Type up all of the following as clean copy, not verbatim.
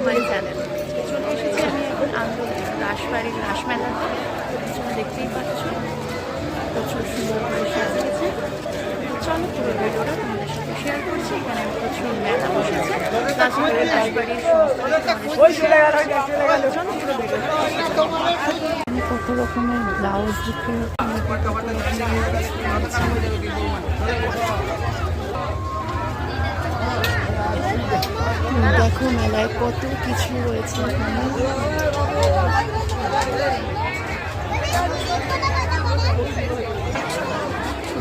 My channel. চলে এসেছি আমি এখন আন্দোলন রাসবাড়ির রাসমেলাতে। তোমরা দেখতেই পাচ্ছ প্রচুর সুন্দর করে সাজিয়েছে। চলো পুরো ভিডিওটা তোমাদের সাথে শেয়ার করছি। এখানে প্রচুর মেলা বসেছে, তাছাড়া রাসবাড়ির কত রকমের ব্লাউজ বিক্রি দেখো মেলায় কত কিছু রয়েছে এখানে।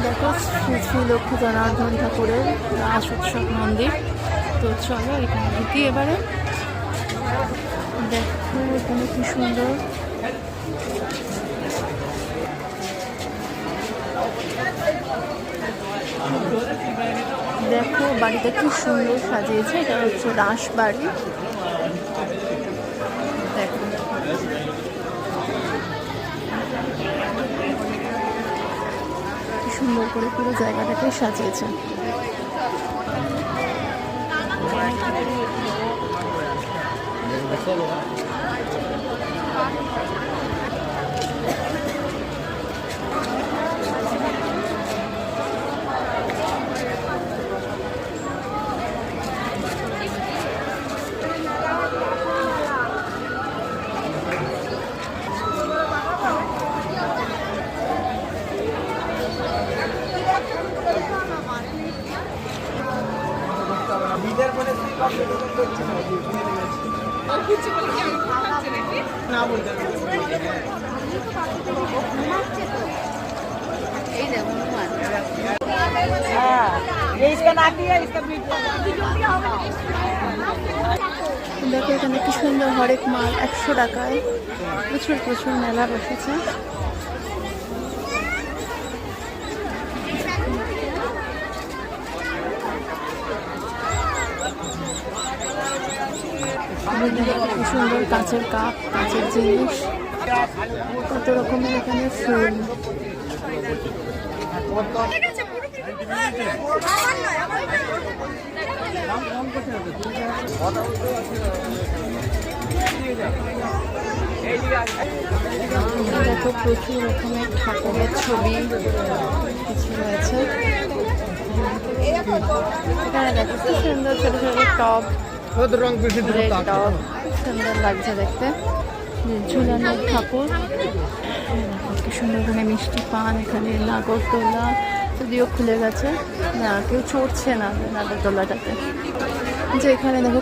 দেখো শ্রী লক্ষ্মী জনার্দন ঠাকুরের রাস উৎসব মন্দির। তো চলো এখানে ঢুকি এবারে। দেখো এখানে কি সুন্দর, দেখো বাড়িটা কি সুন্দর সাজিয়েছে। এটা হচ্ছে রাসবাড়ি। দেখো কি সুন্দর করে পুরো জায়গাটাকে সাজিয়েছে। দেখো এখানে কি সুন্দর হরেক মাল 100 টাকায়। প্রচুর প্রচুর মেলা বসেছে। কি সুন্দর কাঁচের কাপ, কাঁচের জিনিস, কত রকমের এখানে ফুল। দেখো প্রচুর রকমের ঠাকুরের ছবি কিছু রয়েছে এখানে। দেখো কি সুন্দর ছোট ছোট টব, টব সুন্দর লাগছে দেখতে। ঝুলানোর ঠাকুর, কি সুন্দর এখানে মিষ্টি পান, এখানে নাগরদোলা যদিও খুলে গেছে, না কেউ চড়ছে না নাগরদোলাটাতে। যে এখানে দেখো